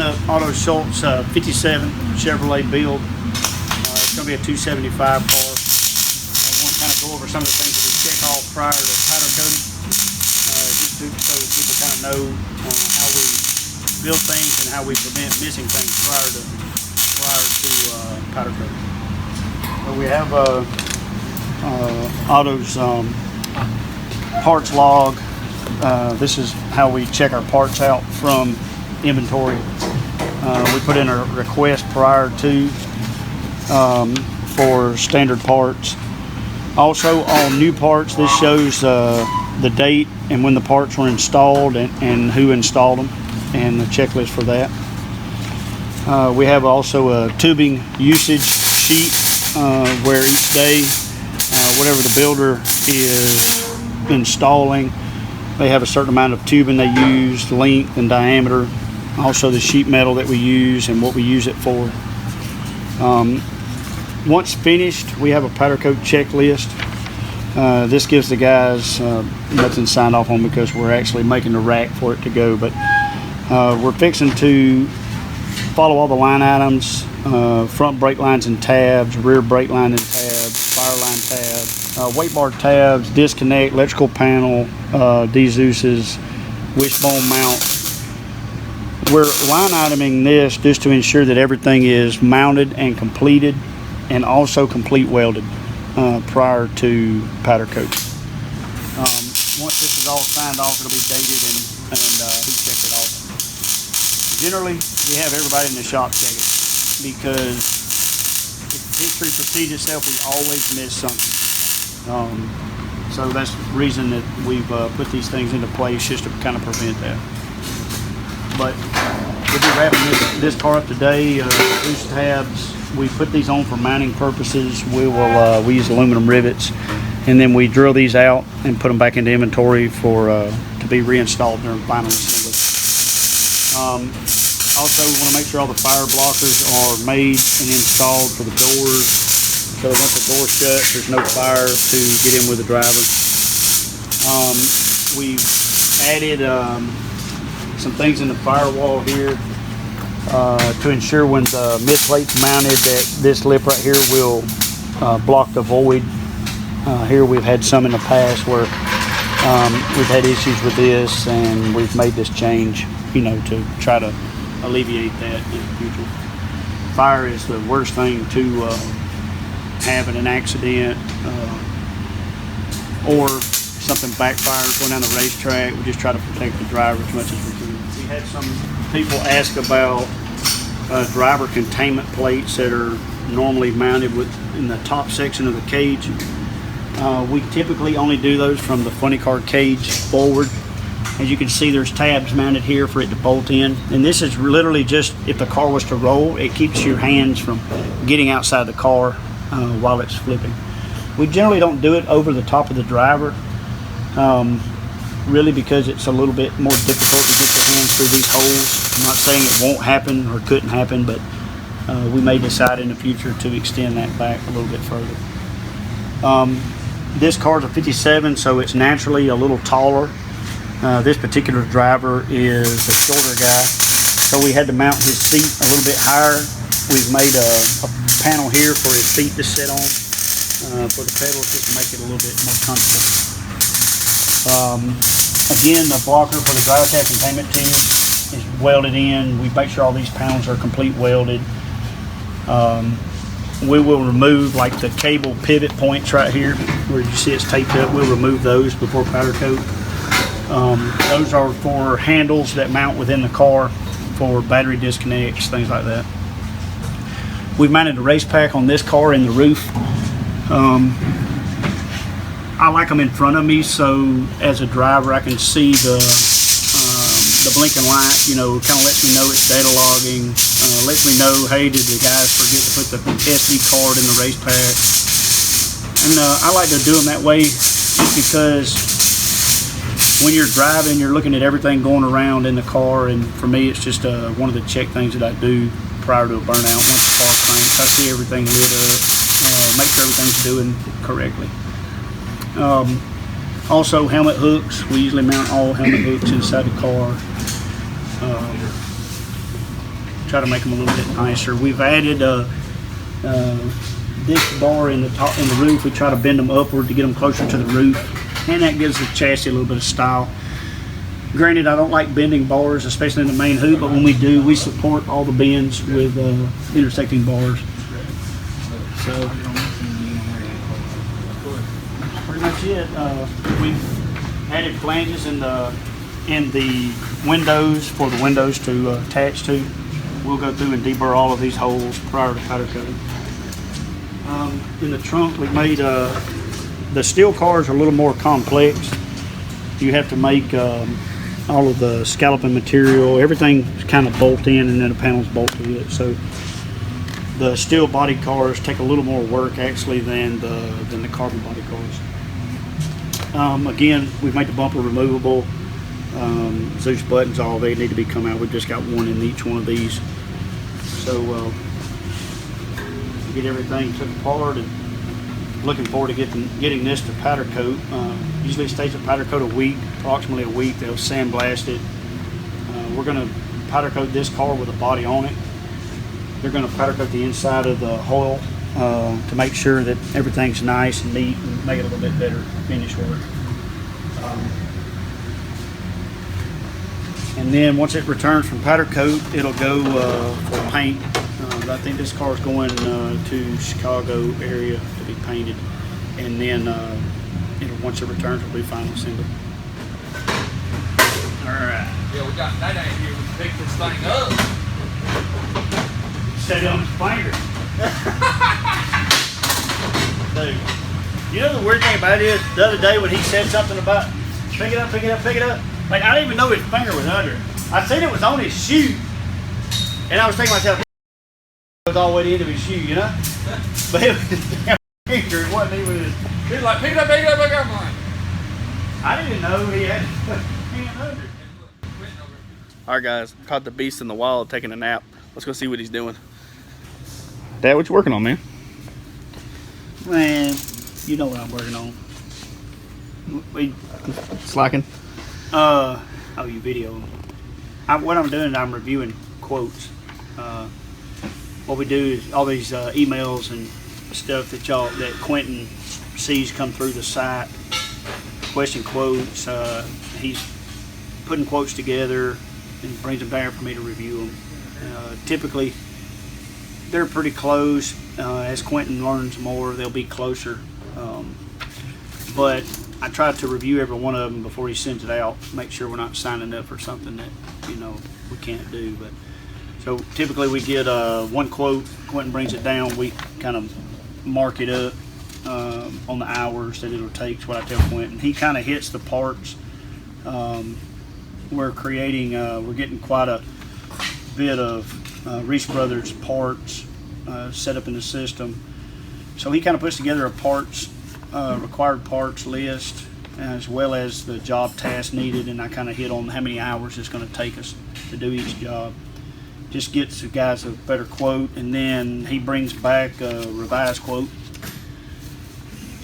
driving a Otto Schultz 57 Chevrolet build. It's going to be a 275 car. I want to kind of go over some of the things that we check off prior to powder coating, just so that people kind of know how we build things and how we prevent missing things prior to powder coating. So we have Otto's parts log. This is how we check our parts out from inventory. We put in a request prior to for standard parts. Also on new parts, this shows the date and when the parts were installed and who installed them, and the checklist for that. We have also a tubing usage sheet where each day, whatever the builder is installing, they have a certain amount of tubing they use, length and diameter, also the sheet metal that we use and what we use it for. Once finished, we have a powder coat checklist. This gives the guys nothing signed off on because we're actually making the rack for it to go, but we're fixing to follow all the line items, front brake lines and tabs, rear brake line and tabs, fire line tabs, weight bar tabs, disconnect, electrical panel, dezuses, wishbone mount. We're line iteming this just to ensure that everything is mounted and completed, and also complete welded prior to powder coat. Once this is all signed off, it'll be dated and heat checked it off. Generally, we have everybody in the shop check it because if history repeats itself, we always miss something. So that's the reason that we've put these things into place, just to kind of prevent that. But we'll be wrapping this car up today. Loose tabs, we put these on for mounting purposes. We use aluminum rivets, and then we drill these out and put them back into inventory for to be reinstalled during final assembly. Also, we want to make sure all the fire blockers are made and installed for the doors, so that once the door's shut, there's no fire to get in with the driver. We've added some things in the firewall here to ensure when the mid plate's mounted that this lip right here will block the void. Here we've had some in the past where we've had issues with this, and we've made this change, to try to alleviate that in the future. Fire is the worst thing to have in an accident, or something backfires going down the racetrack. We just try to protect the driver as much as we can. We had some people ask about driver containment plates that are normally mounted in the top section of the cage. We typically only do those from the funny car cage forward. As you can see, there's tabs mounted here for it to bolt in, and this is literally just if the car was to roll, it keeps your hands from getting outside the car while it's flipping. We generally don't do it over the top of the driver, really because it's a little bit more difficult to get your hands through these holes. I'm not saying it won't happen or couldn't happen, but we may decide in the future to extend that back a little bit further. This car's a 57, so it's naturally a little taller. This particular driver is a shorter guy, so we had to mount his seat a little bit higher. We've made a panel here for his feet to sit on, for the pedals, just to make it a little bit more comfortable. Again, the blocker for the driver tab containment tube is welded in. We make sure all these panels are complete welded. We will remove like the cable pivot points right here where you see it's taped up. We'll remove those before powder coat. Those are for handles that mount within the car for battery disconnects, things like that. We've mounted a race pack on this car in the roof. I like them in front of me, so as a driver I can see the blinking light, kind of lets me know it's data logging, lets me know, hey, did the guys forget to put the SD card in the race pack? And I like to do them that way just because when you're driving, you're looking at everything going around in the car, and for me, it's just one of the check things that I do prior to a burnout. Once the car cranks, I see everything lit up, make sure everything's doing correctly. Also, helmet hooks. We usually mount all helmet hooks inside the car. try to make them a little bit nicer. We've added this bar in the top, in the roof. We try to bend them upward to get them closer to the roof, and that gives the chassis a little bit of style. Granted, I don't like bending bars, especially in the main hoop, but when we do, we support all the bends with intersecting bars. So that's pretty much it. We've added flanges in the windows for the windows to attach to. We'll go through and deburr all of these holes prior to powder coating. In the trunk, we've made the steel cars are a little more complex. You have to make all of the scalloping material, everything's kind of bolt in, and then the panels bolt to it. So the steel body cars take a little more work actually than the carbon body cars. Again, we've made the bumper removable. Zeus buttons, all they need to be come out. We've just got one in each one of these. So get everything took apart, and looking forward to getting this to powder coat. Usually it stays at powder coat a week, approximately a week. They'll sandblast it. We're going to powder coat this car with a body on it. They're going to powder coat the inside of the hull to make sure that everything's nice and neat and make it a little bit better finish work. And then once it returns from powder coat, it'll go for paint. I think this car is going to Chicago area to be painted, and then once it returns, it'll be final assembly. All right. Yeah, we got Nate here to pick this thing up. Set it on his finger. Dude, you know the weird thing about it is, the other day when he said something about pick it up, pick it up, pick it up, like I didn't even know his finger was under it. I seen it was on his shoe, and I was thinking to myself, it was all the way to the end of his shoe, you know? But it was his damn finger, it wasn't even his. He was like, pick it up, pick it up, pick it up. I'm like, I didn't even know he had his hand under it. Alright guys, caught the beast in the wild taking a nap. Let's go see what he's doing. Dad, what you working on, man? Man, you know what I'm working on. Slacking? Oh, you video. What I'm doing, I'm reviewing quotes. What we do is all these emails and stuff that Quentin sees come through the site, question quotes. He's putting quotes together and brings them down for me to review them. Typically, they're pretty close. As Quentin learns more, they'll be closer. But I try to review every one of them before he sends it out, make sure we're not signing up for something that we can't do. But so typically we get one quote. Quentin brings it down. We kind of mark it up on the hours that it'll take. Is what I tell Quentin. He kind of hits the parts. We're getting quite a bit of Reese Brothers parts set up in the system. So he kind of puts together a required parts list, as well as the job task needed, and I kind of hit on how many hours it's going to take us to do each job. Just gets the guys a better quote, and then he brings back a revised quote.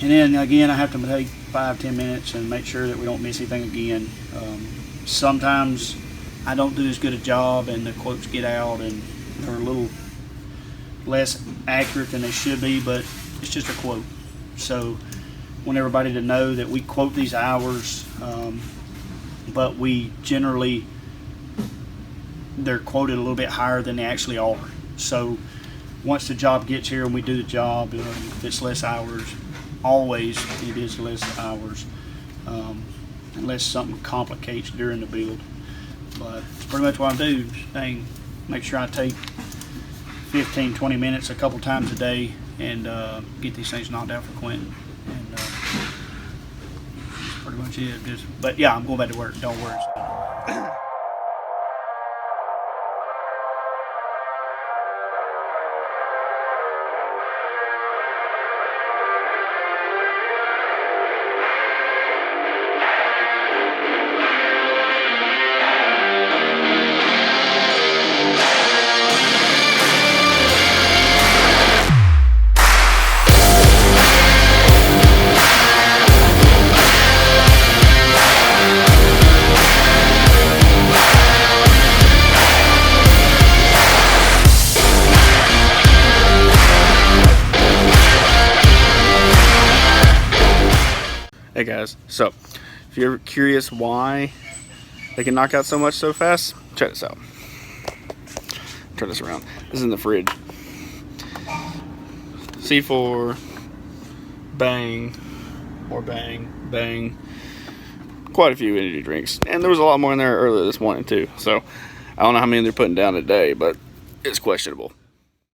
And then again, I have to take 5-10 minutes and make sure that we don't miss anything again. Sometimes I don't do as good a job and the quotes get out and they're a little less accurate than they should be, but it's just a quote. So I want everybody to know that we quote these hours, but we generally, they're quoted a little bit higher than they actually are. So once the job gets here and we do the job, if it's less hours, always it is less hours, unless something complicates during the build. But it's pretty much what I do. Make sure I take 15-20 minutes a couple times a day and get these things knocked out for Quentin. And that's pretty much it. But yeah, I'm going back to work. Don't worry. Hey guys, so if you're ever curious why they can knock out so much so fast, check this out. Turn this around. This is in the fridge. C4, bang, more bang, bang. Quite a few energy drinks. And there was a lot more in there earlier this morning too. So I don't know how many they're putting down today, but it's questionable.